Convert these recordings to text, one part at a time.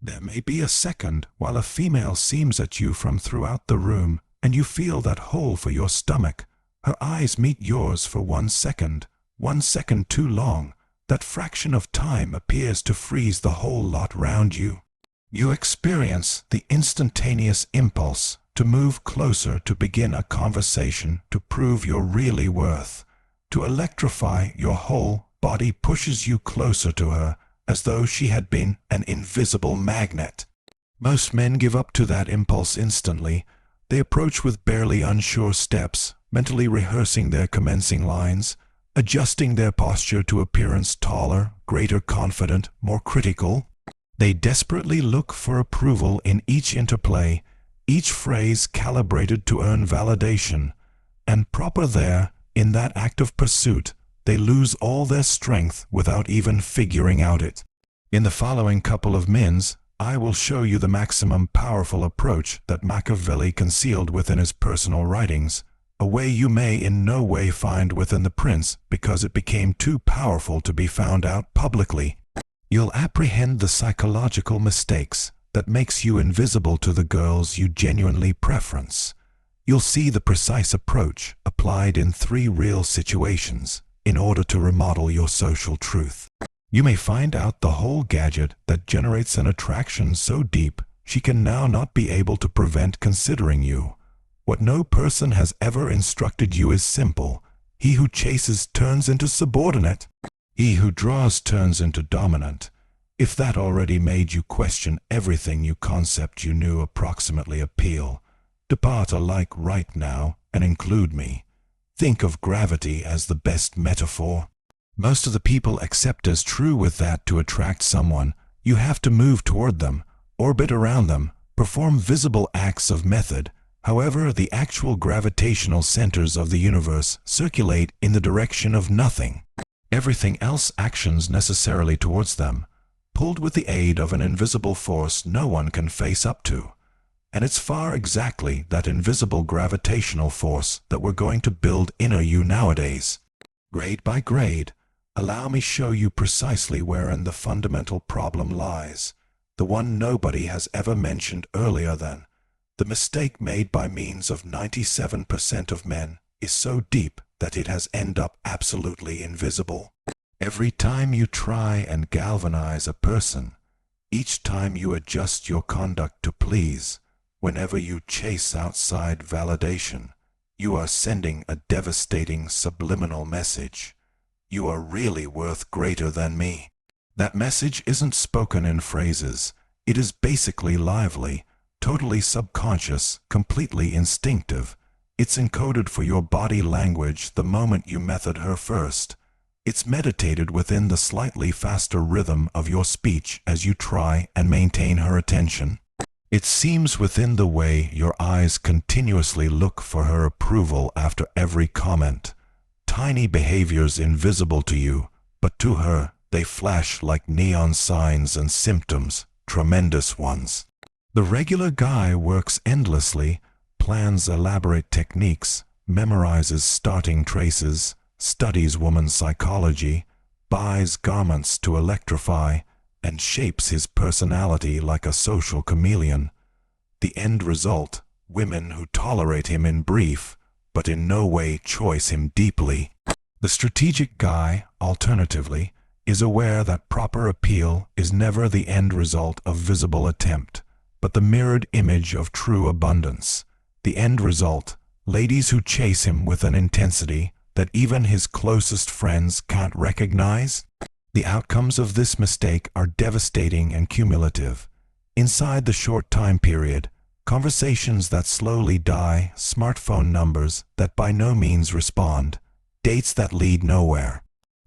There may be a second while a female seems at you from throughout the room, and you feel that hole for your stomach. Her eyes meet yours for 1 second too long. That fraction of time appears to freeze the whole lot round you. You experience the instantaneous impulse to move closer, to begin a conversation, to prove your really worth, to electrify. Your whole body pushes you closer to her, as though she had been an invisible magnet. Most men give up to that impulse instantly. They approach with barely unsure steps, mentally rehearsing their commencing lines, adjusting their posture to appearance taller, greater confident, more critical. They desperately look for approval in each interplay, each phrase calibrated to earn validation. And proper there, in that act of pursuit, they lose all their strength without even figuring out it. In the following couple of minutes, I will show you the maximum powerful approach that Machiavelli concealed within his personal writings, a way you may in no way find within the prince because it became too powerful to be found out publicly. You'll apprehend the psychological mistakes that makes you invisible to the girls you genuinely preference. You'll see the precise approach applied in 3 real situations in order to remodel your social truth. You may find out the whole gadget that generates an attraction so deep she can now not be able to prevent considering you. What no person has ever instructed you is simple. He who chases turns into subordinate. He who draws turns into dominant. If that already made you question everything you knew approximately appeal, depart alike right now and include me. Think of gravity as the best metaphor. Most of the people accept as true with that to attract someone, you have to move toward them, orbit around them, perform visible acts of method. However, the actual gravitational centers of the universe circulate in the direction of nothing. Everything else actions necessarily towards them, pulled with the aid of an invisible force no one can face up to. And it's far exactly that invisible gravitational force that we're going to build inner you nowadays. Grade by grade, allow me show you precisely wherein the fundamental problem lies, the one nobody has ever mentioned earlier than. The mistake made by means of 97% of men is so deep that it has ended up absolutely invisible. Every time you try and galvanize a person, each time you adjust your conduct to please, whenever you chase outside validation, you are sending a devastating subliminal message. You are really worth greater than me. That message isn't spoken in phrases. It is basically lively, totally subconscious, completely instinctive. It's encoded for your body language the moment you method her first. It's meditated within the slightly faster rhythm of your speech as you try and maintain her attention. It seems within the way your eyes continuously look for her approval after every comment. Tiny behaviors invisible to you, but to her they flash like neon signs and symptoms, tremendous ones. The regular guy works endlessly, plans elaborate techniques, memorizes starting traces, studies woman's psychology, buys garments to electrify, and shapes his personality like a social chameleon. The end result, women who tolerate him in brief, but in no way choice him deeply. The strategic guy, alternatively, is aware that proper appeal is never the end result of visible attempt, but the mirrored image of true abundance. The end result, ladies who chase him with an intensity that even his closest friends can't recognize. The outcomes of this mistake are devastating and cumulative. Inside the short time period, conversations that slowly die, smartphone numbers that by no means respond, dates that lead nowhere.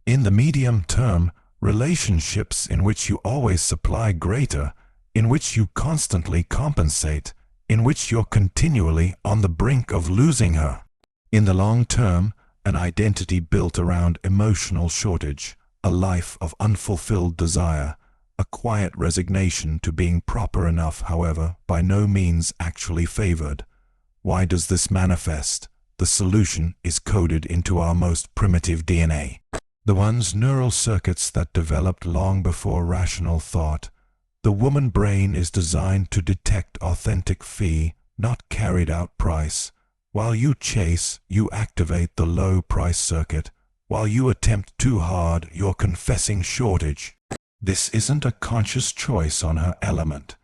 In the medium term, relationships in which you always supply greater, in which you constantly compensate, in which you're continually on the brink of losing her. In the long term, an identity built around emotional shortage, a life of unfulfilled desire, a quiet resignation to being proper enough, however, by no means actually favored. Why does this manifest? The solution is coded into our most primitive DNA. The ones neural circuits that developed long before rational thought, The woman brain is designed to detect authentic fee, not carried out price. While you chase, you activate the low price circuit. While you attempt too hard, you're confessing shortage. This isn't a conscious choice on her element.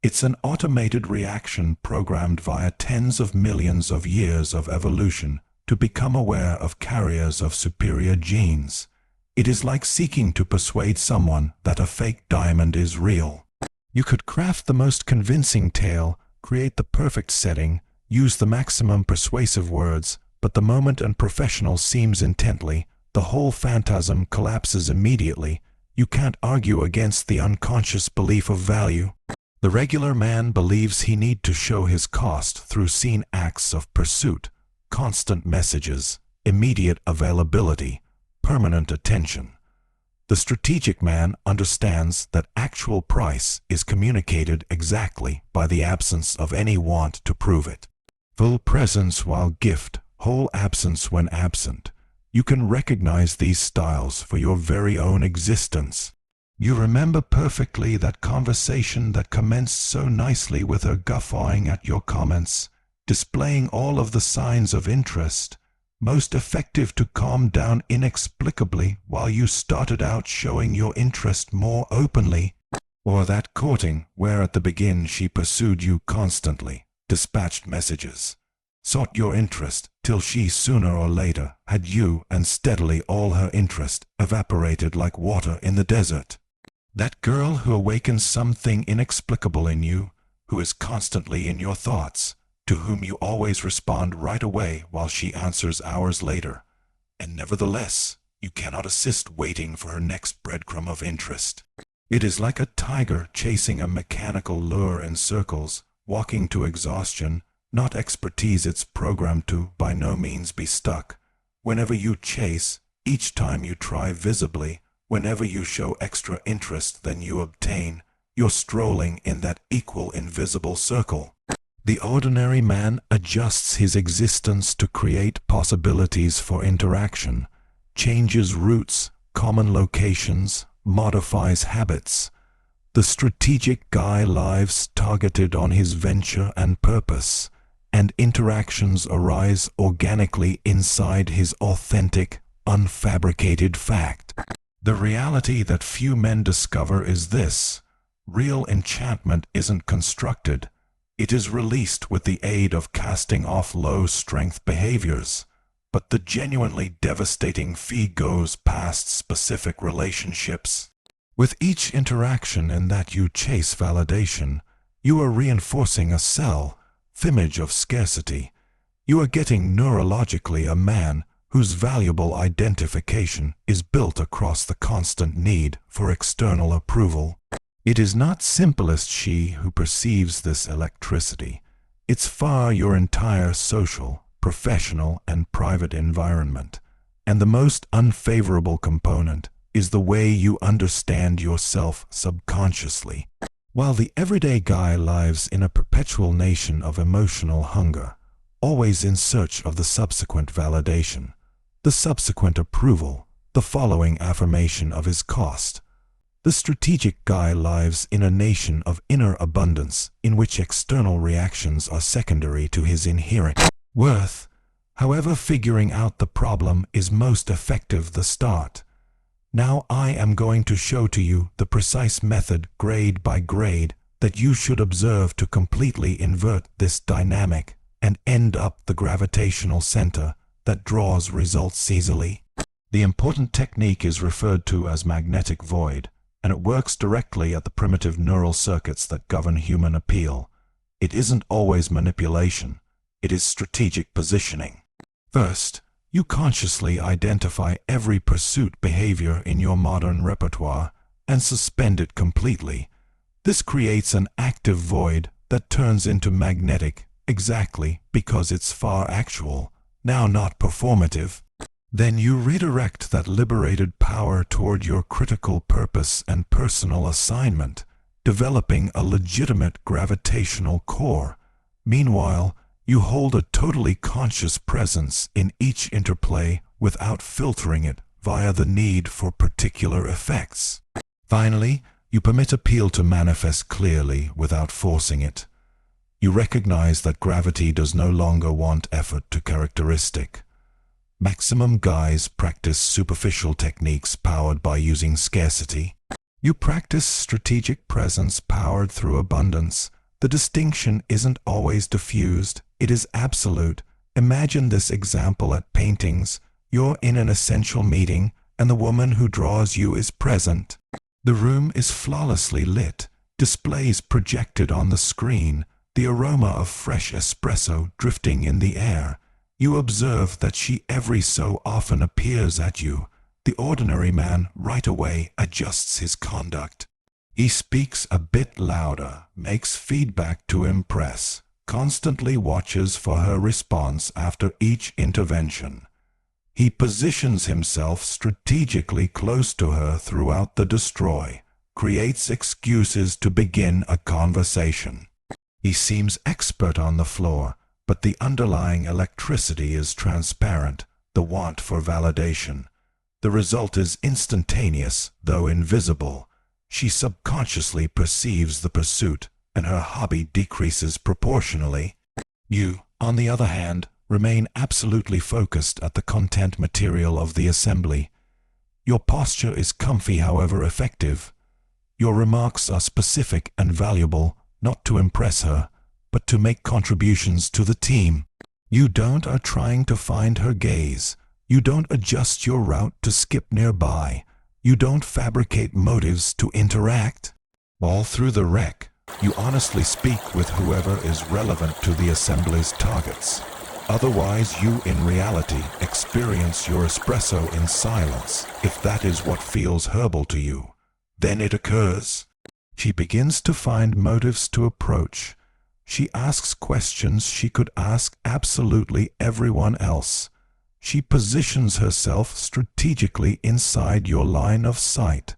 It's an automated reaction programmed via tens of millions of years of evolution to become aware of carriers of superior genes. It is like seeking to persuade someone that a fake diamond is real. You could craft the most convincing tale, create the perfect setting, use the maximum persuasive words, but the moment a professional seems intently, the whole phantasm collapses immediately. You can't argue against the unconscious belief of value. The regular man believes he need to show his cost through seen acts of pursuit, constant messages, immediate availability, permanent attention. The strategic man understands that actual price is communicated exactly by the absence of any want to prove it. Full presence while gift, whole absence when absent. You can recognize these styles for your very own existence. You remember perfectly that conversation that commenced so nicely with her guffawing at your comments, displaying all of the signs of interest, most effective to calm down inexplicably while you started out showing your interest more openly. Or that courting where at the begin she pursued you constantly, dispatched messages, sought your interest till she sooner or later had you, and steadily all her interest evaporated like water in the desert. That girl who awakens something inexplicable in you, who is constantly in your thoughts, to whom you always respond right away while she answers hours later, and nevertheless you cannot assist waiting for her next breadcrumb of interest. It is like a tiger chasing a mechanical lure in circles, walking to exhaustion, not expertise it's programmed to by no means be stuck. Whenever you chase, each time you try visibly, whenever you show extra interest than you obtain, you're strolling in that equal invisible circle. The ordinary man adjusts his existence to create possibilities for interaction, changes routes, common locations, modifies habits. The strategic guy lives targeted on his venture and purpose, and interactions arise organically inside his authentic, unfabricated fact. The reality that few men discover is this: real enchantment isn't constructed. It is released with the aid of casting off low-strength behaviors. But the genuinely devastating fee goes past specific relationships. With each interaction in that you chase validation, you are reinforcing a self-image of scarcity. You are getting neurologically a man whose valuable identification is built across the constant need for external approval. It is not simplest she who perceives this electricity. It's far your entire social, professional, and private environment. And the most unfavorable component is the way you understand yourself subconsciously. While the everyday guy lives in a perpetual nation of emotional hunger, always in search of the subsequent validation, the subsequent approval, the following affirmation of his cost, the strategic guy lives in a nation of inner abundance in which external reactions are secondary to his inherent worth. However, figuring out the problem is most effective the start. Now I am going to show to you the precise method, grade by grade, that you should observe to completely invert this dynamic and end up the gravitational center that draws results easily. The important technique is referred to as magnetic void, and it works directly at the primitive neural circuits that govern human appeal. It isn't always manipulation, it is strategic positioning. First, you consciously identify every pursuit behavior in your modern repertoire and suspend it completely. This creates an active void that turns into magnetic exactly because it's far actual, now not performative. Then you redirect that liberated power toward your critical purpose and personal assignment, developing a legitimate gravitational core. Meanwhile, you hold a totally conscious presence in each interplay without filtering it via the need for particular effects. Finally, You permit appeal to manifest clearly without forcing it. You recognize that gravity does no longer want effort to characteristic. Maximum guys practice superficial techniques powered by using scarcity. You practice strategic presence powered through abundance. The distinction isn't always diffused, it is absolute. Imagine this example at paintings. You're in an essential meeting, and the woman who draws you is present. The room is flawlessly lit, displays projected on the screen, the aroma of fresh espresso drifting in the air. You observe that she every so often appears at you. The ordinary man right away adjusts his conduct. He speaks a bit louder, makes feedback to impress, constantly watches for her response after each intervention. He positions himself strategically close to her throughout the destroy, creates excuses to begin a conversation. He seems expert on the floor, but the underlying electricity is transparent, the want for validation. The result is instantaneous, though invisible. She subconsciously perceives the pursuit, and her hobby decreases proportionally. You, on the other hand, remain absolutely focused at the content material of the assembly. Your posture is comfy, however effective. Your remarks are specific and valuable, not to impress her, but to make contributions to the team. You don't are trying to find her gaze. You don't adjust your route to skip nearby. You don't fabricate motives to interact. All through the rec, you honestly speak with whoever is relevant to the assembly's targets. Otherwise, you in reality experience your espresso in silence, if that is what feels herbal to you. Then it occurs. She begins to find motives to approach. She asks questions she could ask absolutely everyone else. She positions herself strategically inside your line of sight.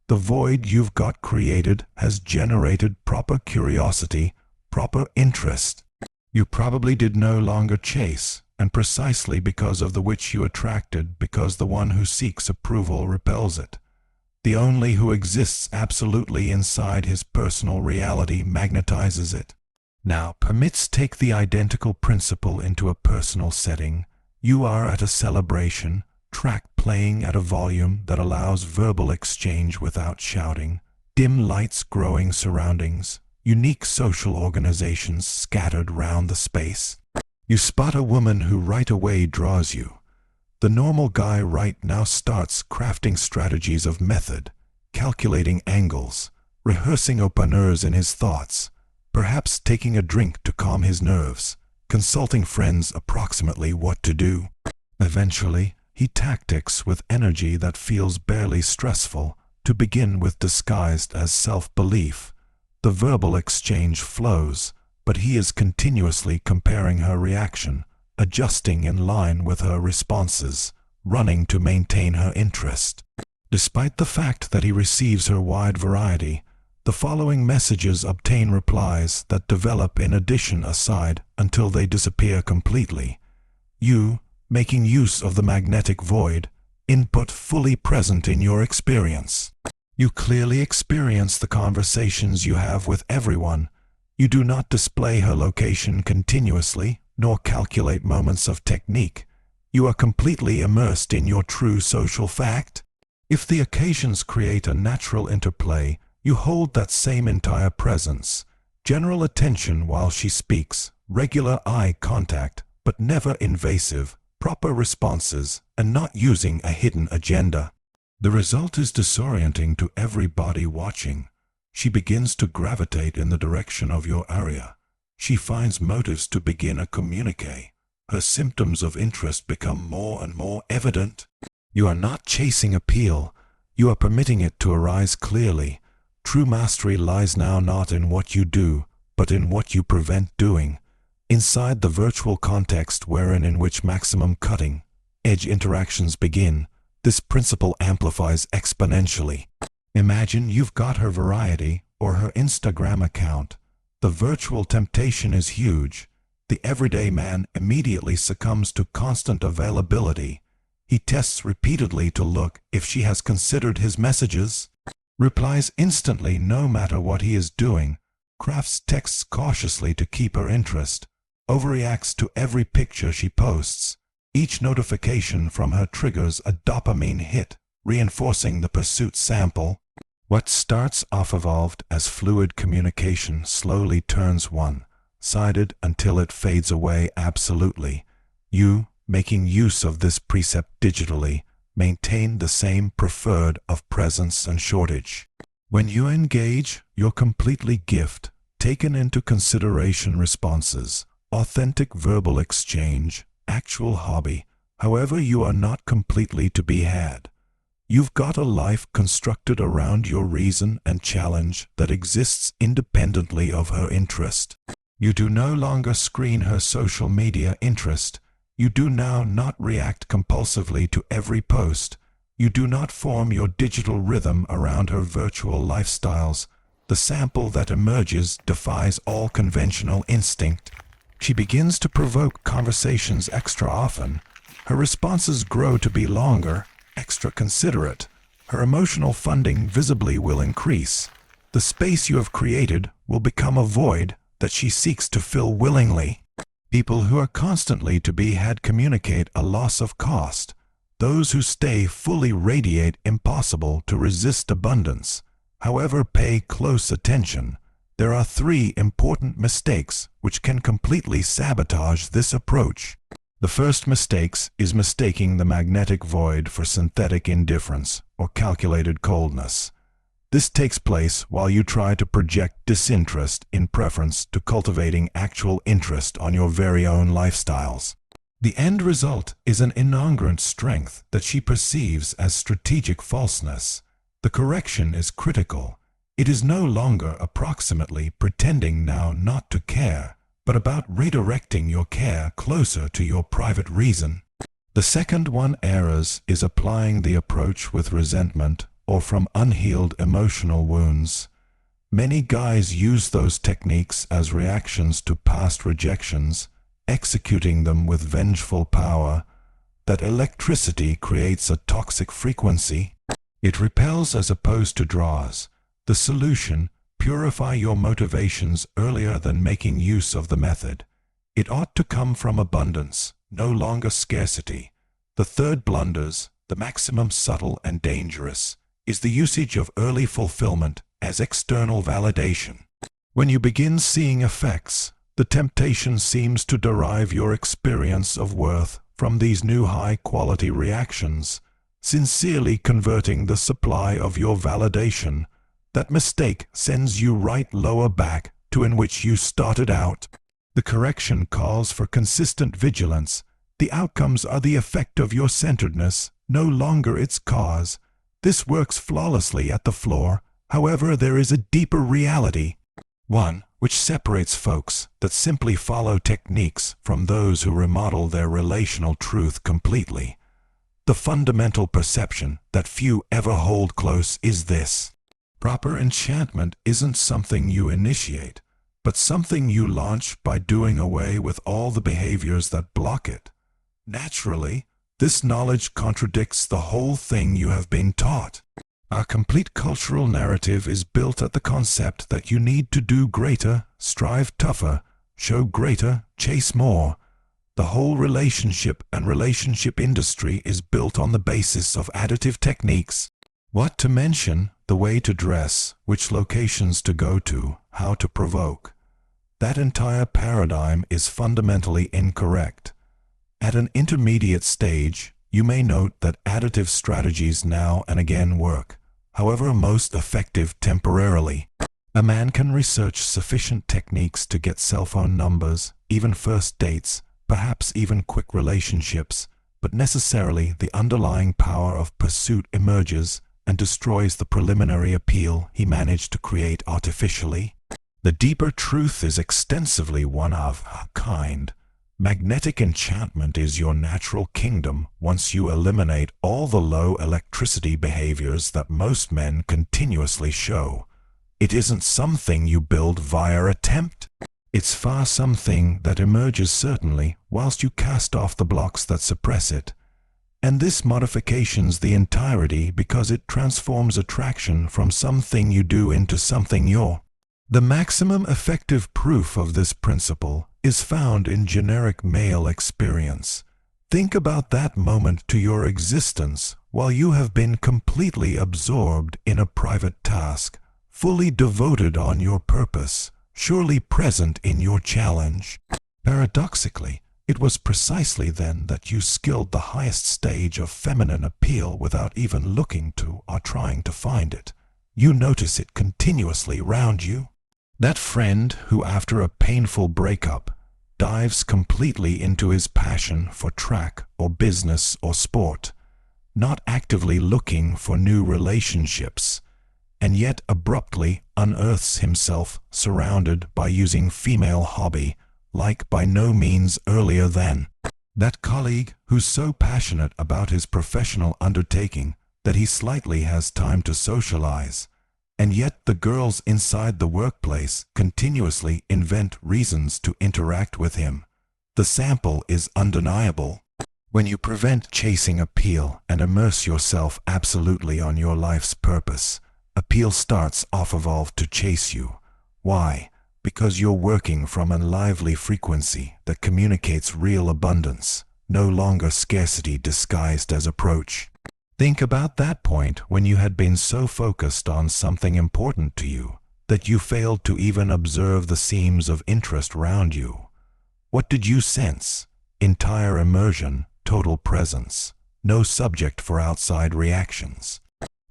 The void you've got created has generated proper curiosity, proper interest. You probably did no longer chase, and precisely because of the which you attracted, because the one who seeks approval repels it. The only who exists absolutely inside his personal reality magnetizes it. Now, take the identical principle into a personal setting. You are at a celebration, track playing at a volume that allows verbal exchange without shouting, dim lights growing surroundings, unique social organizations scattered round the space. You spot a woman who right away draws you. The normal guy right now starts crafting strategies of method, calculating angles, rehearsing openers in his thoughts, perhaps taking a drink to calm his nerves, consulting friends approximately what to do. Eventually, he tactics with energy that feels barely stressful, to begin with disguised as self-belief. The verbal exchange flows, but he is continuously comparing her reaction, adjusting in line with her responses, running to maintain her interest. Despite the fact that he receives her wide variety, the following messages obtain replies that develop in addition aside until they disappear completely. You, making use of the magnetic void, input fully present in your experience. You clearly experience the conversations you have with everyone. You do not display her location continuously, nor calculate moments of technique. You are completely immersed in your true social fact. If the occasions create a natural interplay, you hold that same entire presence, general attention while she speaks, regular eye contact, but never invasive, proper responses, and not using a hidden agenda. The result is disorienting to everybody watching. She begins to gravitate in the direction of your area. She finds motives to begin a communique. Her symptoms of interest become more and more evident. You are not chasing appeal. You are permitting it to arise clearly. True mastery lies now not in what you do, but in what you prevent doing. Inside the virtual context wherein in which maximum cutting edge interactions begin, this principle amplifies exponentially. Imagine you've got her variety or her Instagram account. The virtual temptation is huge. The everyday man immediately succumbs to constant availability. He tests repeatedly to look if she has considered his messages. replies instantly no matter what he is doing, crafts texts cautiously to keep her interest, overreacts to every picture she posts. Each notification from her triggers a dopamine hit, reinforcing the pursuit sample. What starts off evolved as fluid communication slowly turns one-sided until it fades away absolutely. You, making use of this precept digitally, maintain the same preferred of presence and shortage. When you engage, you're completely gift, taken into consideration responses, authentic verbal exchange, actual hobby. However, you are not completely to be had. You've got a life constructed around your reason and challenge that exists independently of her interest. You do no longer screen her social media interest. You do now not react compulsively to every post. You do not form your digital rhythm around her virtual lifestyles. The sample that emerges defies all conventional instinct. She begins to provoke conversations extra often. Her responses grow to be longer, extra considerate. Her emotional funding visibly will increase. The space you have created will become a void that she seeks to fill willingly. People who are constantly to be had communicate a loss of cost. Those who stay fully radiate impossible to resist abundance. However, pay close attention. There are 3 important mistakes which can completely sabotage this approach. The first mistake is mistaking the magnetic void for synthetic indifference or calculated coldness. This takes place while you try to project disinterest in preference to cultivating actual interest on your very own lifestyles. The end result is an incongruent strength that she perceives as strategic falseness. The correction is critical. It is no longer approximately pretending now not to care, but about redirecting your care closer to your private reason. The second one errors is applying the approach with resentment or from unhealed emotional wounds. Many guys use those techniques as reactions to past rejections, executing them with vengeful power. That electricity creates a toxic frequency. It repels as opposed to draws. The solution: purify your motivations earlier than making use of the method. It ought to come from abundance, no longer scarcity. The third blunders, the maximum subtle and dangerous, is the usage of early fulfillment as external validation. When you begin seeing effects, the temptation seems to derive your experience of worth from these new high-quality reactions, sincerely converting the supply of your validation. That mistake sends you right lower back to in which you started out. The correction calls for consistent vigilance. The outcomes are the effect of your centeredness, no longer its cause. This works flawlessly at the floor. However, there is a deeper reality, one which separates folks that simply follow techniques from those who remodel their relational truth completely. The fundamental perception that few ever hold close is this: proper enchantment isn't something you initiate, but something you launch by doing away with all the behaviors that block it. Naturally, this knowledge contradicts the whole thing you have been taught. Our complete cultural narrative is built at the concept that you need to do greater, strive tougher, show greater, chase more. The whole relationship and relationship industry is built on the basis of additive techniques. What to mention, the way to dress, which locations to go to, how to provoke. That entire paradigm is fundamentally incorrect. At an intermediate stage, you may note that additive strategies now and again work, however most effective temporarily. A man can research sufficient techniques to get cell phone numbers, even first dates, perhaps even quick relationships, but necessarily the underlying power of pursuit emerges and destroys the preliminary appeal he managed to create artificially. The deeper truth is extensively one of a kind. Magnetic enchantment is your natural kingdom once you eliminate all the low electricity behaviors that most men continuously show. It isn't something you build via attempt. It's far something that emerges certainly whilst you cast off the blocks that suppress it. And this modifications the entirety because it transforms attraction from something you do into something you're. The maximum effective proof of this principle is found in generic male experience. Think about that moment to your existence while you have been completely absorbed in a private task, fully devoted on your purpose, surely present in your challenge. Paradoxically, it was precisely then that you skilled the highest stage of feminine appeal without even looking to or trying to find it. You notice it continuously round you. That friend who, after a painful breakup, dives completely into his passion for track or business or sport, not actively looking for new relationships, and yet abruptly unearths himself surrounded by using female hobby like by no means earlier than. That colleague who's so passionate about his professional undertaking that he slightly has time to socialize, and yet the girls inside the workplace continuously invent reasons to interact with him. The sample is undeniable. When you prevent chasing appeal and immerse yourself absolutely on your life's purpose, appeal starts off evolved to chase you. Why? Because you're working from a lively frequency that communicates real abundance, no longer scarcity disguised as approach. Think about that point when you had been so focused on something important to you that you failed to even observe the seams of interest round you. What did you sense? Entire immersion, total presence, no subject for outside reactions.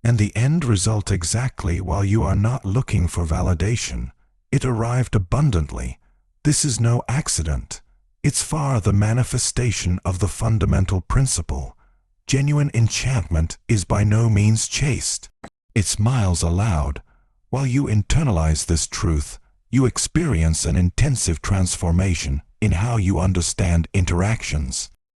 And the end result exactly while you are not looking for validation. It arrived abundantly. This is no accident. It's far the manifestation of the fundamental principle. Genuine enchantment is by no means chaste. It smiles aloud. While you internalize this truth, you experience an intensive transformation in how you understand interactions.